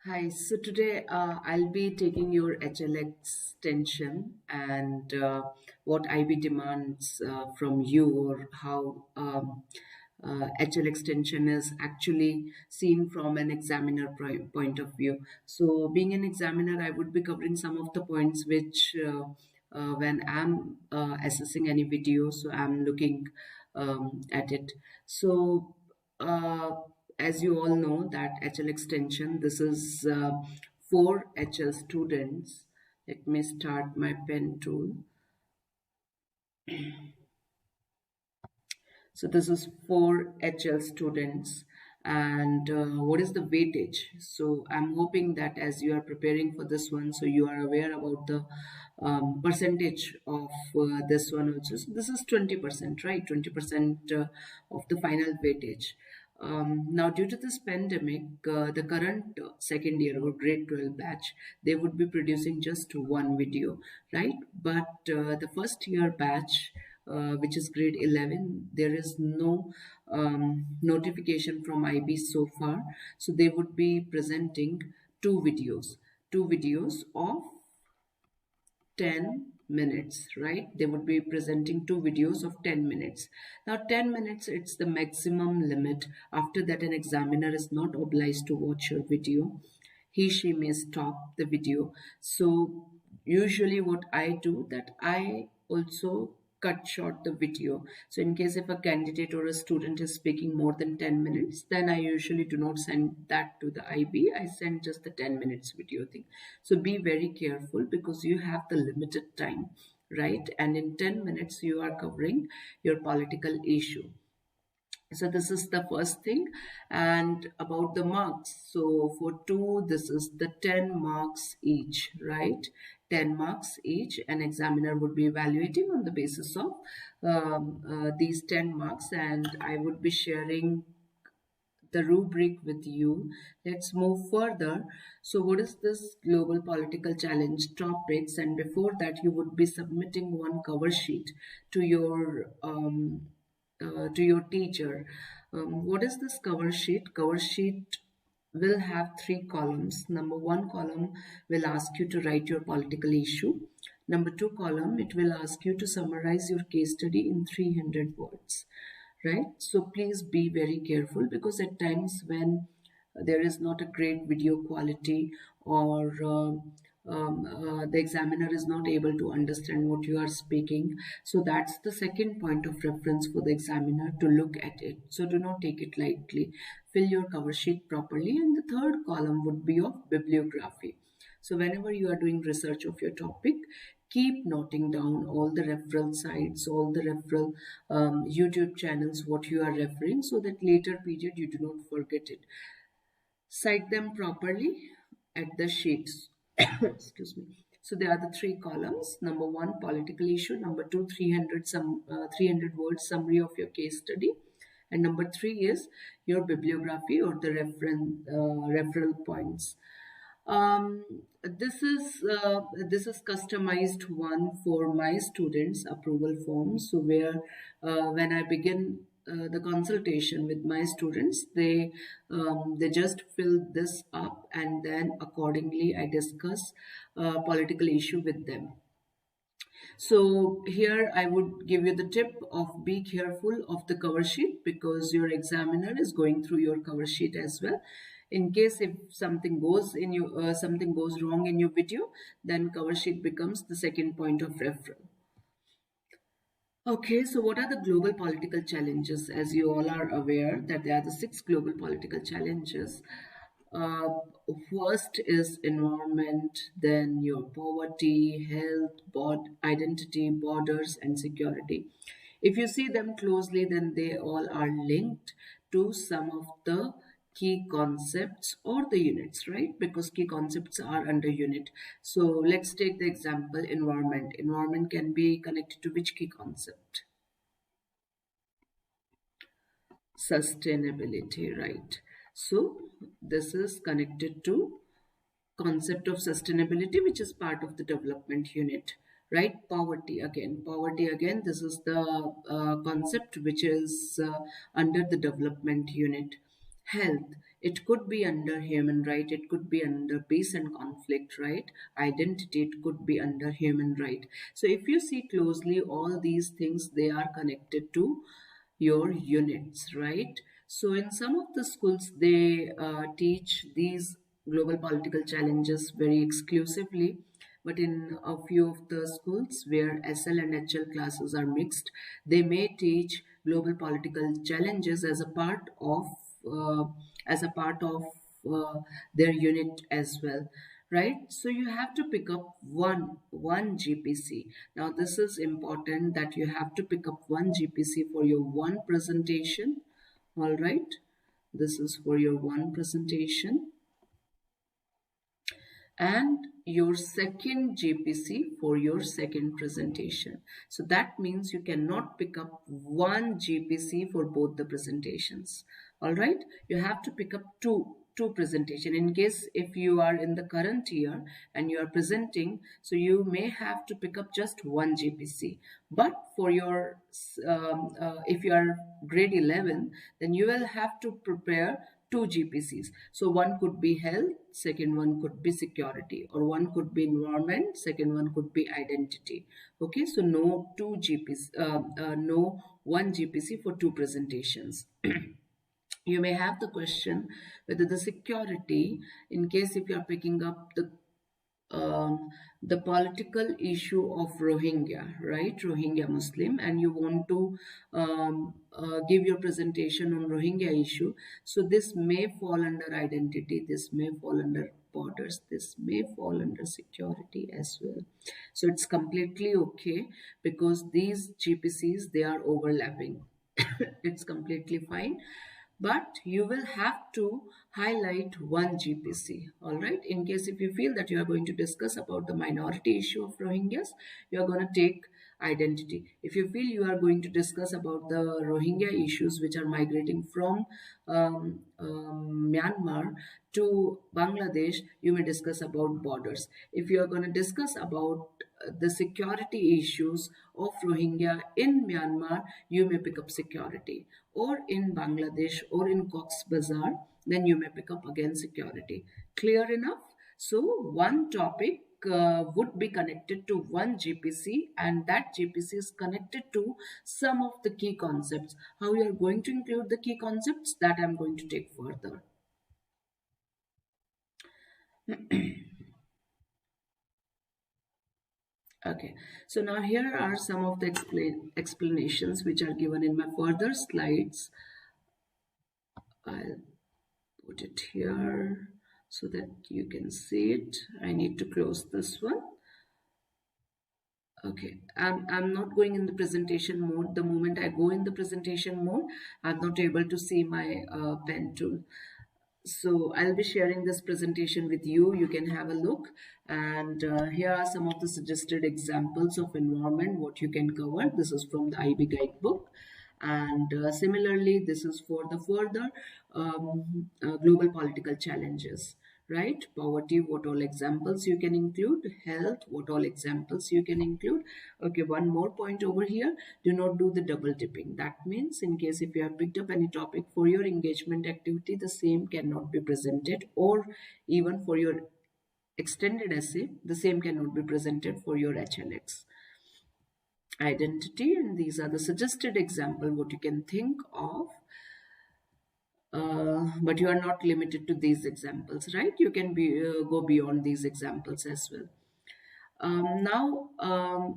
Hi, so today I'll be taking your HL extension and what IB demands from you, or how HL extension is actually seen from an examiner point of view. So, being an examiner, I would be covering some of the points which, when I'm assessing any video, so I'm looking at it. So, uh, as you all know that HL extension, this is for HL students. Let me start my pen tool. So this is for HL students. And what is the weightage? So I'm hoping that as you are preparing for this one, so you are aware about the percentage of this one also. So this is 20%, right? 20% of the final weightage. Now, due to this pandemic, the current second year or grade 12 batch, they would be producing just one video, right? But the first year batch, which is grade 11, there is no notification from IB so far. So they would be presenting two videos of 10 minutes, right? They would be presenting two videos of 10 minutes. Now, 10 minutes, it's the maximum limit. After that, an examiner is not obliged to watch your video. She may stop the video. So usually what I do, that I also cut short the video. So in case if a candidate or a student is speaking more than 10 minutes, then I usually do not send that to the IB. I send just the 10 minutes video thing. So be very careful because you have the limited time, right? And in 10 minutes you are covering your political issue. So this is the first thing. And about the marks, so for two, this is the 10 marks each, right? 10 marks each. An examiner would be evaluating on the basis of these 10 marks, and I would be sharing the rubric with you. Let's move further. So, what is this global political challenge topics? And before that, you would be submitting one cover sheet to your teacher. What is this cover sheet? Cover sheet will have three columns. Number one column will ask you to write your political issue. Number two column, it will ask you to summarize your case study in 300 words, right? So please be very careful, because at times when there is not a great video quality, or the examiner is not able to understand what you are speaking, so that's the second point of reference for the examiner to look at it. So do not take it lightly. Fill your cover sheet properly. And the third column would be of bibliography. So whenever you are doing research of your topic, keep noting down all the referral sites, all the referral YouTube channels, what you are referring, so that later period you do not forget it. Cite them properly at the sheets. Excuse me. So there are the three columns. Number one, political issue. Number two, 300 words summary of your case study. And number three is your bibliography, or the referral points. um, this is customized one for my students approval form. So where when I begin the consultation with my students, they just fill this up, and then accordingly I discuss political issue with them. So here I would give you the tip of be careful of the cover sheet, because your examiner is going through your cover sheet as well. In case if something goes wrong in your video, then cover sheet becomes the second point of reference. Okay, so what are the global political challenges? As you all are aware that there are the six global political challenges. Uh, First is environment, then your poverty, health, identity, borders, and security. If you see them closely, then they all are linked to some of the key concepts or the units, right? Because key concepts are under unit. So let's take the example environment. Environment can be connected to which key concept? Sustainability, right? So this is connected to concept of sustainability, which is part of the development unit, right? Poverty again, this is the concept which is under the development unit. Health, It could be under human right, it could be under peace and conflict, right? Identity, it could be under human right. So if you see closely, all these things, they are connected to your units, right? So in some of the schools, they teach these global political challenges very exclusively, but in a few of the schools where SL and HL classes are mixed, they may teach global political challenges uh, as a part of uh, their unit as well, right? So you have to pick up one GPC. Now this is important, that you have to pick up one GPC for your one presentation. All right, this is for your one presentation, and your second GPC for your second presentation. So that means you cannot pick up one GPC for both the presentations. All right, you have to pick up two presentation. In case if you are in the current year and you are presenting, so you may have to pick up just one GPC. But for your if you are grade 11, then you will have to prepare two GPCs. So one could be health, second one could be security, or one could be environment, second one could be identity. Okay, so no two GPs, no one GPC for two presentations. You may have the question whether the security, in case if you are picking up um, the political issue of Rohingya, right? Rohingya Muslim, and you want to give your presentation on Rohingya issue. So this may fall under identity, this may fall under borders, this may fall under security as well. So it's completely okay, because these GPCs, they are overlapping. It's completely fine, but you will have to highlight one GPC. All right, in case if you feel that you are going to discuss about the minority issue of Rohingyas, you are going to take identity. If you feel you are going to discuss about the Rohingya issues which are migrating from Myanmar to Bangladesh, you may discuss about borders. If you are going to discuss about the security issues of Rohingya in Myanmar, you may pick up security, or in Bangladesh or in Cox's Bazar, then you may pick up again security. Clear enough? So one topic would be connected to one GPC, and that GPC is connected to some of the key concepts. How you are going to include the key concepts, that I'm going to take further. Okay, so now here are some of the explanations which are given in my further slides. I'll put it here so that you can see it. I need to close this one. Okay, I'm not going in the presentation mode. The moment I go in the presentation mode, I'm not able to see my pen tool. So I'll be sharing this presentation with you. You can have a look, and here are some of the suggested examples of environment what you can cover. This is from the IB guidebook, and similarly this is for the further global political challenges, right? Poverty, what all examples you can include. Health, what all examples you can include. Okay, one more point over here: do not do the double dipping. That means in case if you have picked up any topic for your engagement activity, the same cannot be presented, or even for your extended essay, the same cannot be presented for your HLX. Identity, and these are the suggested example what you can think of, but you are not limited to these examples, right? You can go beyond these examples as well. Now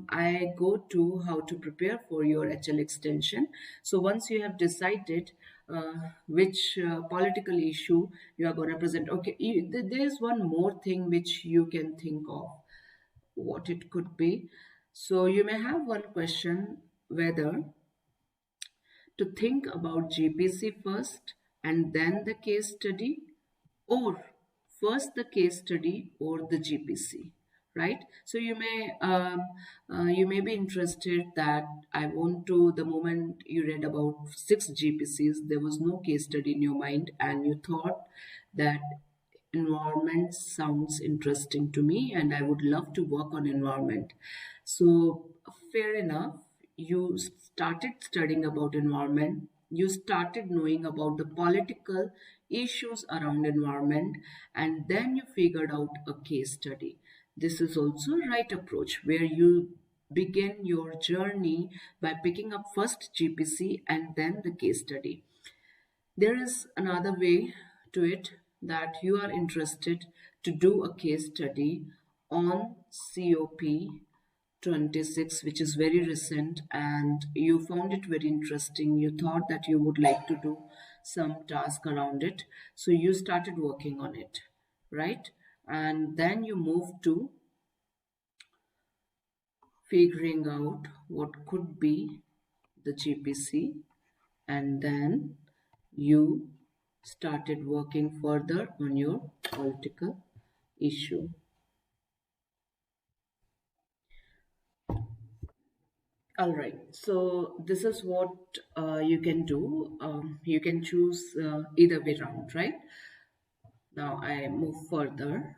I go to how to prepare for your HL extension. So once you have decided which political issue you are going to present, okay, there is one more thing which you can think of what it could be. So you may have one question whether to think about GPC first and then the case study, or first the case study or the GPC, right? So you may be interested that I want to, the moment you read about 6 GPCs, there was no case study in your mind, and you thought that environment sounds interesting to me and I would love to work on environment. So fair enough, you started studying about environment, you started knowing about the political issues around environment, and then you figured out a case study. This is also a right approach where you begin your journey by picking up first GPC and then the case study. There is another way to it, that you are interested to do a case study on COP26, which is very recent, and you found it very interesting. You thought that you would like to do some task around it. So you started working on it, right? And then you move to figuring out what could be the GPC, and then you started working further on your political issue. All right, so this is what you can do. You can choose either way round, right? Now I move further.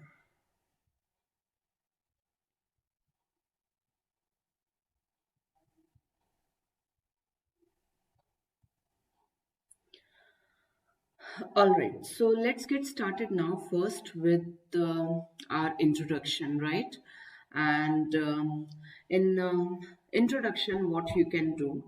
All right, so let's get started now. First with our introduction, right? And in introduction, what you can do.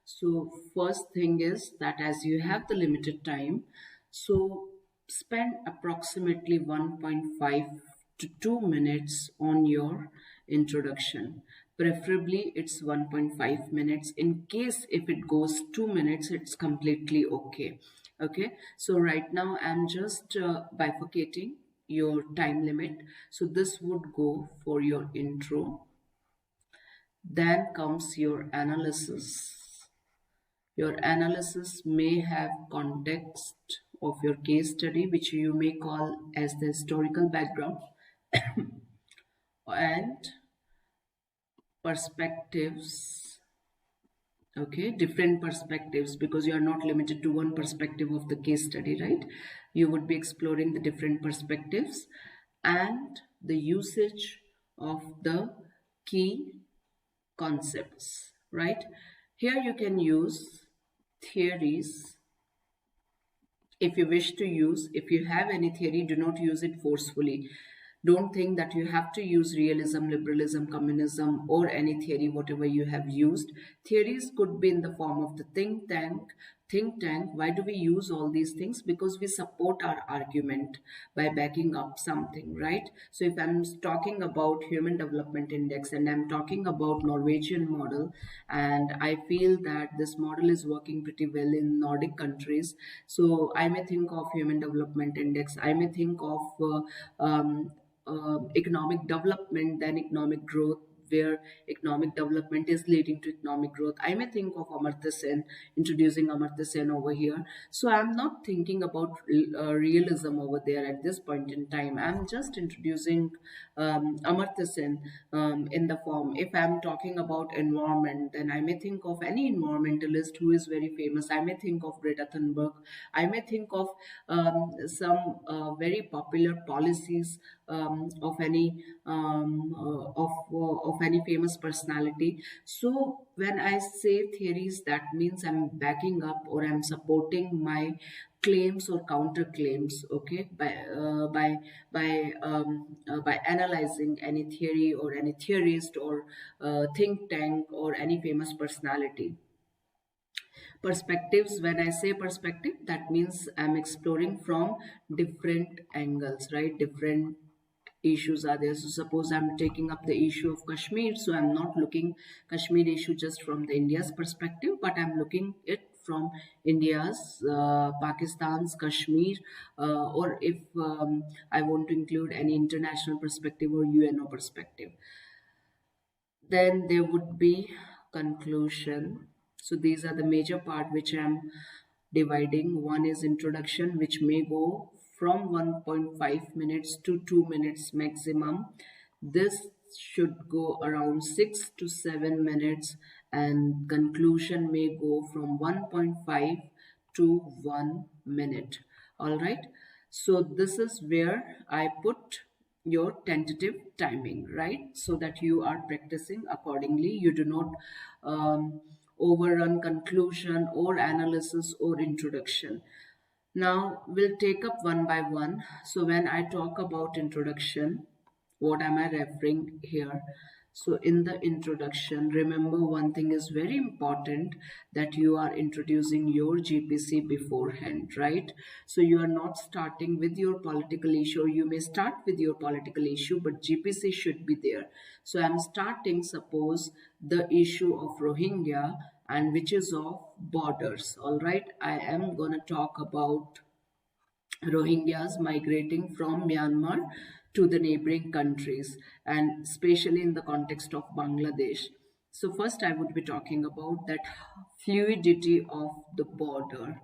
So first thing is that as you have the limited time, so spend approximately 1.5 to 2 minutes on your introduction. Preferably it's 1.5 minutes. In case if it goes 2 minutes, it's completely okay. Okay, so right now I'm just bifurcating your time limit. So this would go for your intro, then comes your analysis. Your analysis may have context of your case study, which you may call as the historical background, and perspectives. Okay, different perspectives, because you are not limited to one perspective of the case study, right? You would be exploring the different perspectives and the usage of the key concepts, right? Here you can use theories if you wish to use. If you have any theory, do not use it forcefully. Don't think that you have to use realism, liberalism, communism, or any theory, whatever you have used. Theories could be in the form of the think tank. Think tank, why do we use all these things? Because we support our argument by backing up something, right? So if I'm talking about human development index and I'm talking about Norwegian model, and I feel that this model is working pretty well in Nordic countries, so I may think of human development index, I may think of economic development, then economic growth, where economic development is leading to economic growth. I may think of Amartya Sen, introducing Amartya Sen over here. So I'm not thinking about realism over there at this point in time. I'm just introducing Amartya Sen in the form. If I'm talking about environment, then I may think of any environmentalist who is very famous. I may think of Greta Thunberg. I may think of some very popular policies of any of any famous personality. So when I say theories, that means I'm backing up or I'm supporting my claims or counter claims, okay, by analyzing any theory or any theorist or think tank or any famous personality. Perspectives, when I say perspective, that means I'm exploring from different angles, right? Different issues are there. So suppose I'm taking up the issue of Kashmir, so I'm not looking Kashmir issue just from the India's perspective, but I'm looking it from India's, Pakistan's, Kashmir, or if I want to include any international perspective or UNO perspective. Then there would be conclusion. So these are the major part which I'm dividing. One is introduction, which may go from 1.5 minutes to 2 minutes maximum. This should go around 6 to 7 minutes, and conclusion may go from 1.5 to 1 minute. All right, so this is where I put your tentative timing, right? So that you are practicing accordingly. You do not overrun conclusion or analysis or introduction. Now we'll take up one by one. So when I talk about introduction, what am I referring here? So in the introduction, remember one thing is very important, that you are introducing your GPC beforehand, right? So you are not starting with your political issue. You may start with your political issue, but GPC should be there. So I'm starting, suppose, the issue of Rohingya, and which is of borders. All right, I am going to talk about Rohingyas migrating from Myanmar to the neighboring countries, and especially in the context of Bangladesh. So first I would be talking about that fluidity of the border,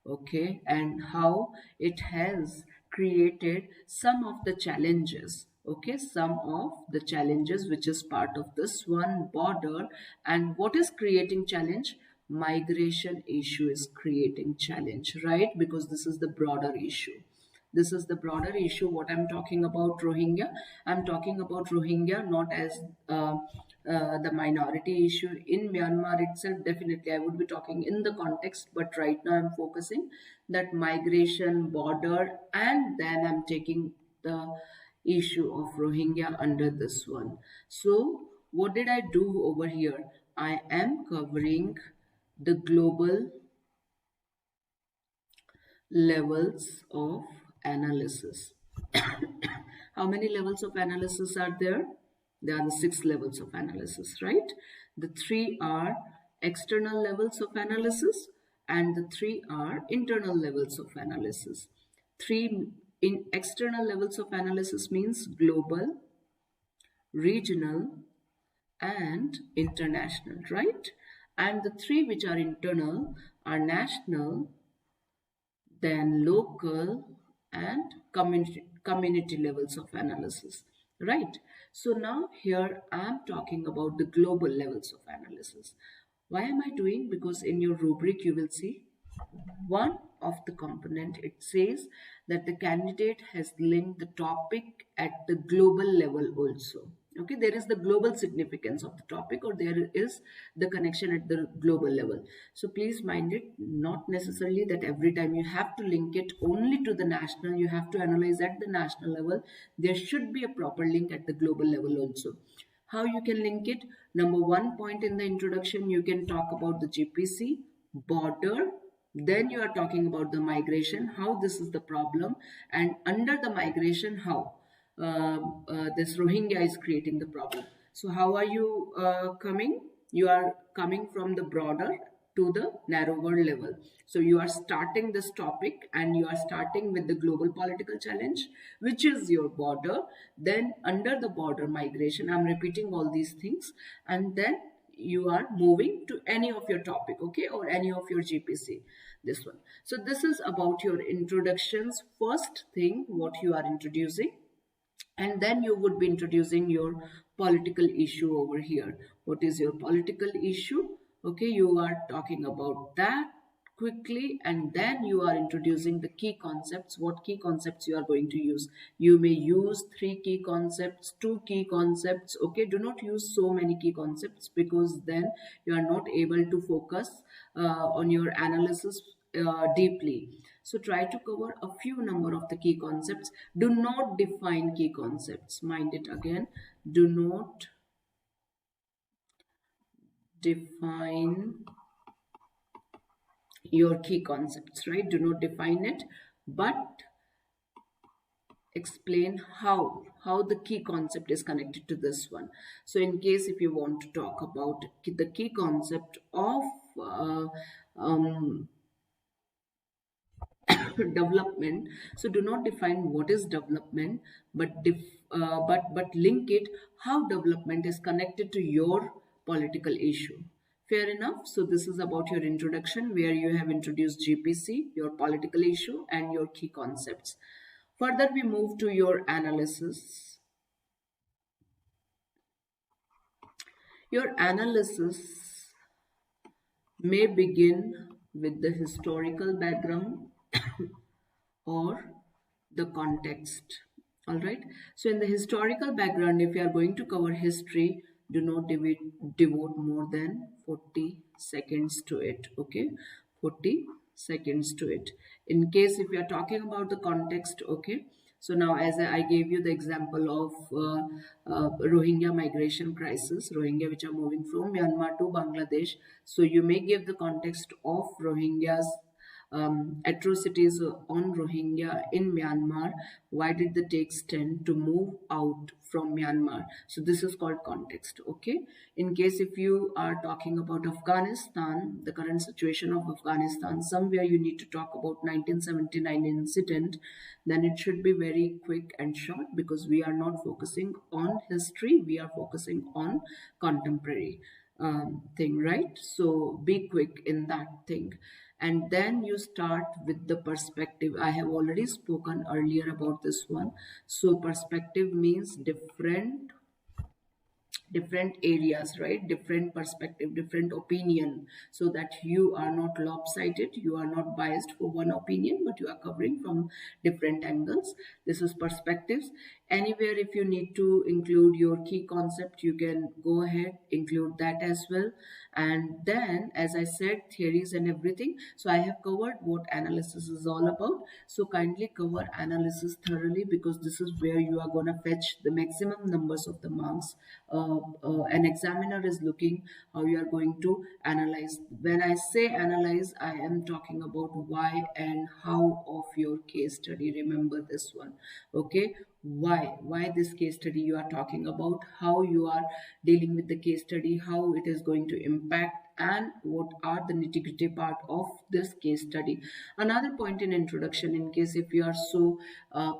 okay, and how it has created some of the challenges, okay, some of the challenges which is part of this one border. And what is creating challenge? Migration issue is creating challenge, right? Because this is the broader issue. This is the broader issue. What I'm talking about Rohingya, I'm talking about Rohingya not as the minority issue in Myanmar itself. Definitely I would be talking in the context, but right now I'm focusing that migration, border, and then I'm taking the issue of Rohingya under this one. So what did I do over here? I am covering the global levels of analysis. How many levels of analysis are there? There are the 6 levels of analysis, right? The 3 are external levels of analysis, and the 3 are internal levels of analysis. 3 in external levels of analysis means global, regional, and international, right? And the 3 which are internal are national, then local, and community levels of analysis, right? So now here I am talking about the global levels of analysis. Why am I doing? Because in your rubric you will see one of the component, it says that the candidate has linked the topic at the global level also. Okay, there is the global significance of the topic, or there is the connection at the global level. So please mind it, not necessarily that every time you have to link it only to the national, you have to analyze at the national level. There should be a proper link at the global level also. How you can link it? Number one point in the introduction, you can talk about the GPC, border, then you are talking about the migration, how this is the problem, and under the migration, how this Rohingya is creating the problem. So how are you coming? You are coming from the broader to the narrower level. So you are starting this topic and you are starting with the global political challenge, which is your border. Then under the border migration, I'm repeating all these things, and then you are moving to any of your topic, okay, or any of your GPC, this one. So this is about your introductions. First thing, what you are introducing, and then you would be introducing your political issue over here. What is your political issue? Okay, you are talking about that quickly, and then you are introducing the key concepts. What key concepts you are going to use? You may use 3 key concepts, 2 key concepts. Okay, do not use so many key concepts, because then you are not able to focus on your analysis deeply. So try to cover a few number of the key concepts. Do not define key concepts. Mind it again. Do not define your key concepts, right? Do not define it, but explain how the key concept is connected to this one. So in case if you want to talk about the key concept of development, so do not define what is development, but but link it how development is connected to your political issue. Fair enough. So this is about your introduction, where you have introduced GPC, your political issue, and your key concepts. Further we move to your analysis. Your analysis may begin with the historical background or the context. All right. So in the historical background, if you are going to cover history, do not devote more than 40 seconds to it. Okay, 40 seconds to it. In case if we are talking about the context, okay. So now, as I gave you the example of Rohingya migration crisis, Rohingya which are moving from Myanmar to Bangladesh. So you may give the context of Rohingyas, atrocities on Rohingya in Myanmar. Why did the takes tend to move out from Myanmar? So this is called context. Okay. In case if you are talking about Afghanistan, the current situation of Afghanistan, somewhere you need to talk about 1979 incident, then it should be very quick and short, because we are not focusing on history, we are focusing on contemporary thing, right? So be quick in that thing. And then you start with the perspective. I have already spoken earlier about this one. So perspective means different areas, right? Different perspective, different opinion, so that you are not lopsided, you are not biased for one opinion, but you are covering from different angles. This is perspectives. Anywhere if you need to include your key concept, you can go ahead, include that as well. And then, as I said, theories and everything. So I have covered what analysis is all about. So kindly cover analysis thoroughly, because this is where you are going to fetch the maximum numbers of the marks. An examiner is looking how you are going to analyze. When I say analyze, I am talking about why and how of your case study. Remember this one. Okay. Why this case study you are talking about, how you are dealing with the case study, how it is going to impact, and what are the nitty-gritty part of this case study. Another point in introduction, in case if you are so uh,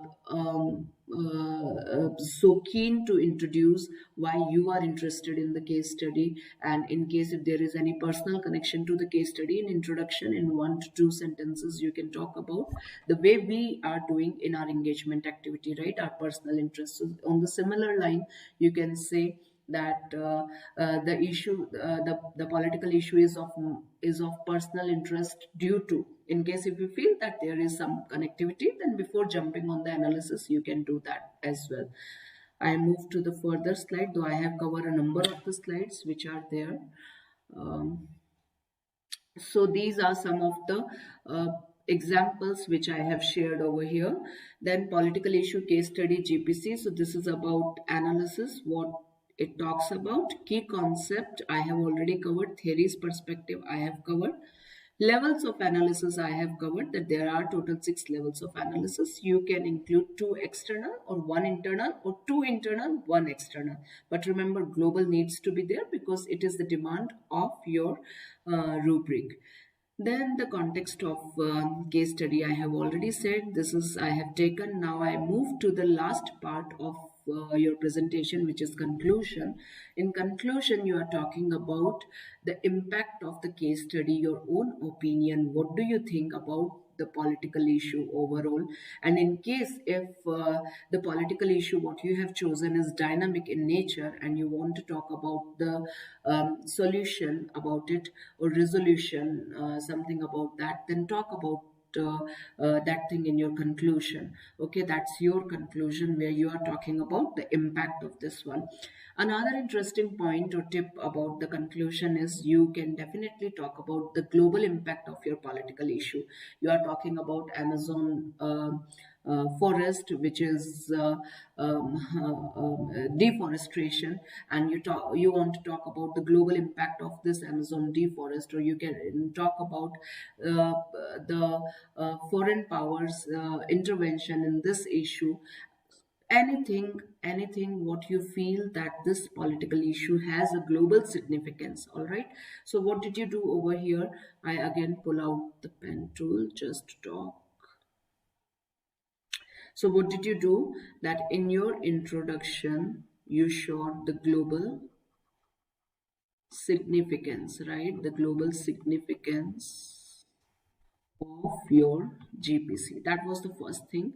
so keen to introduce why you are interested in the case study, and in case if there is any personal connection to the case study, in introduction in 1 to 2 sentences you can talk about the way we are doing in our engagement activity, right? Our personal interests. So on the similar line, you can say that the issue, the political issue is of personal interest due to. In case if you feel that there is some connectivity, then before jumping on the analysis, you can do that as well. I move to the further slide, though I have covered a number of the slides which are there. Um, so these are some of the examples which I have shared over here. Then political issue case study GPC. So this is about analysis, what it talks about. Key concept I have already covered. Theories perspective I have covered. Levels of analysis I have covered, that there are total 6 levels of analysis. You can include 2 external or 1 internal, or 2 internal, 1 external. But remember, global needs to be there, because it is the demand of your rubric. Then the context of case study I have already said. This is I have taken. Now I move to the last part of your presentation, which is conclusion. In conclusion, you are talking about the impact of the case study, your own opinion. What do you think about the political issue overall? And in case if the political issue what you have chosen is dynamic in nature, and you want to talk about the solution about it, or resolution, something about that, then talk about that thing in your conclusion. Okay, that's your conclusion, where you are talking about the impact of this one. Another interesting point or tip about the conclusion is you can definitely talk about the global impact of your political issue. You are talking about Amazon forest, which is deforestation, and you want to talk about the global impact of this Amazon deforest, or you can talk about the foreign powers intervention in this issue. Anything what you feel that this political issue has a global significance. All right, so what did you do over here? I again pull out the pen tool just to talk. So what did you do? That in your introduction, you showed the global significance, right? The global significance of your GPC. That was the first thing.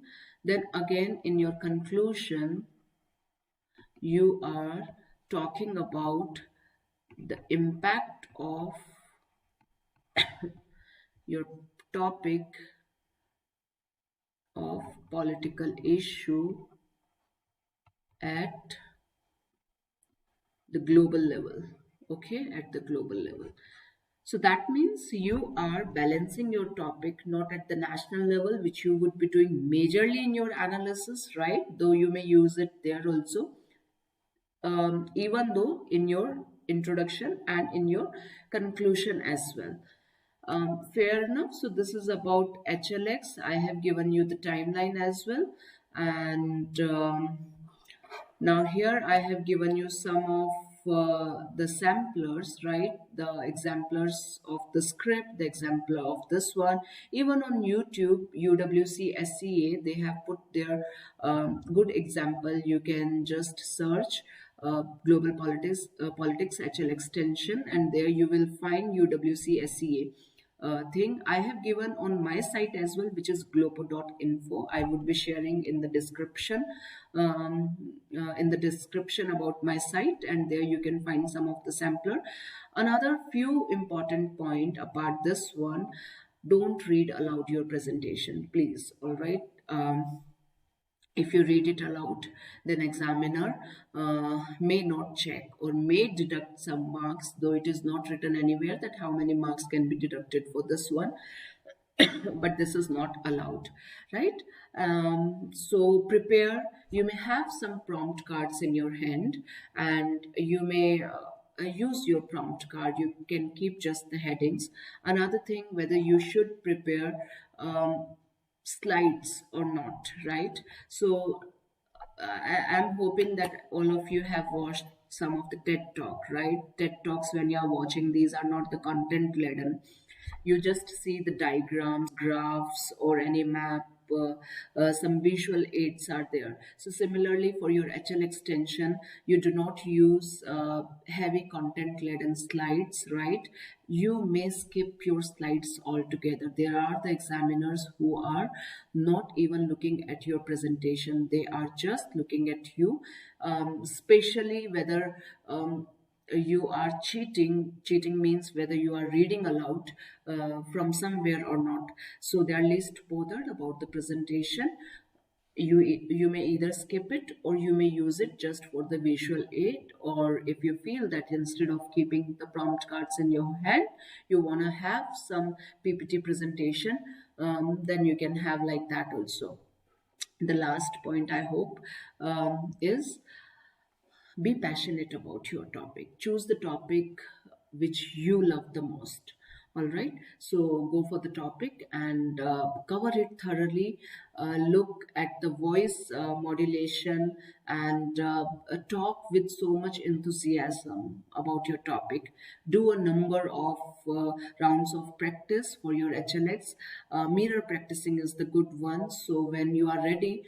Then again, in your conclusion, you are talking about the impact of your topic of political issue at the global level. Okay, at the global level. So that means you are balancing your topic not at the national level, which you would be doing majorly in your analysis, right? Though you may use it there also, even though in your introduction and in your conclusion as well. Fair enough. So this is about HLX. I have given you the timeline as well. And now here I have given you some of the samplers, right? The exemplars of the script, the exemplar of this one. Even on YouTube, UWC SCA, they have put their good example. You can just search global politics HL extension, and there you will find UWC SCA thing I have given on my site as well, which is glopo.info. I would be sharing in the description about my site, and there you can find some of the sampler. Another few important point apart this one: don't read aloud your presentation, please. All right. If you read it aloud, then examiner may not check or may deduct some marks, though it is not written anywhere that how many marks can be deducted for this one. But this is not allowed, right? So prepare. You may have some prompt cards in your hand, and you may use your prompt card. You can keep just the headings. Another thing, whether you should prepare slides or not, right? So I'm hoping that all of you have watched some of the TED Talk, right? TED Talks, when you are watching, these are not the content laden. You just see the diagrams, graphs, or any map. Some visual aids are there. So similarly for your HL extension, you do not use heavy content laden slides, right? You may skip your slides altogether. There are the examiners who are not even looking at your presentation. They are just looking at you, especially whether you are cheating means whether you are reading aloud from somewhere or not. So they are least bothered about the presentation. You may either skip it or you may use it just for the visual aid, or if you feel that instead of keeping the prompt cards in your hand, you want to have some PPT presentation, then you can have like that also. The last point I hope is be passionate about your topic. Choose the topic which you love the most. All right. So go for the topic and cover it thoroughly. Look at the voice modulation and talk with so much enthusiasm about your topic. Do a number of rounds of practice for your HLX. Mirror practicing is the good one. So when you are ready,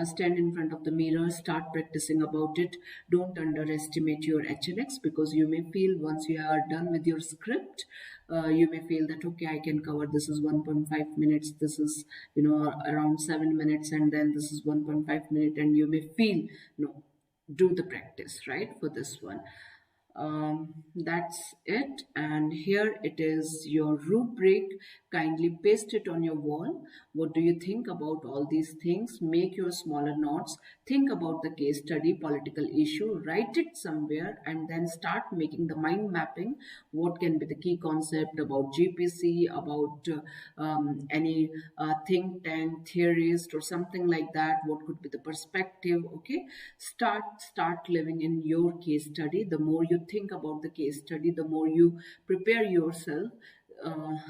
stand in front of the mirror, start practicing about it. Don't underestimate your HNX, because you may feel once you are done with your script, you may feel that okay, I can cover this is 1.5 minutes, this is around 7 minutes, and then this is 1.5 minute, and you may feel no, do the practice right for this one. That's it, and here it is your rubric. Kindly paste it on your wall. What do you think about all these things? Make your smaller notes, think about the case study, political issue, write it somewhere, and then start making the mind mapping. What can be the key concept about GPC, about any think tank theorist or something like that? What could be the perspective? Okay, start living in your case study. The more you think about the case study, the more you prepare yourself,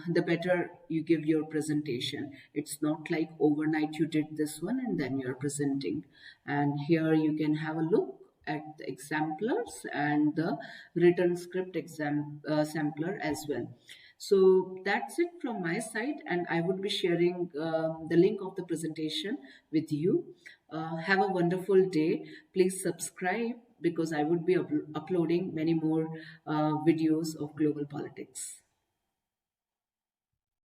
the better you give your presentation. It's not like overnight you did this one and then you're presenting. And here you can have a look at the exemplars and the written script sampler as well. So that's it from my side, and I would be sharing the link of the presentation with you. Have a wonderful day. Please subscribe, because I would be uploading many more videos of global politics.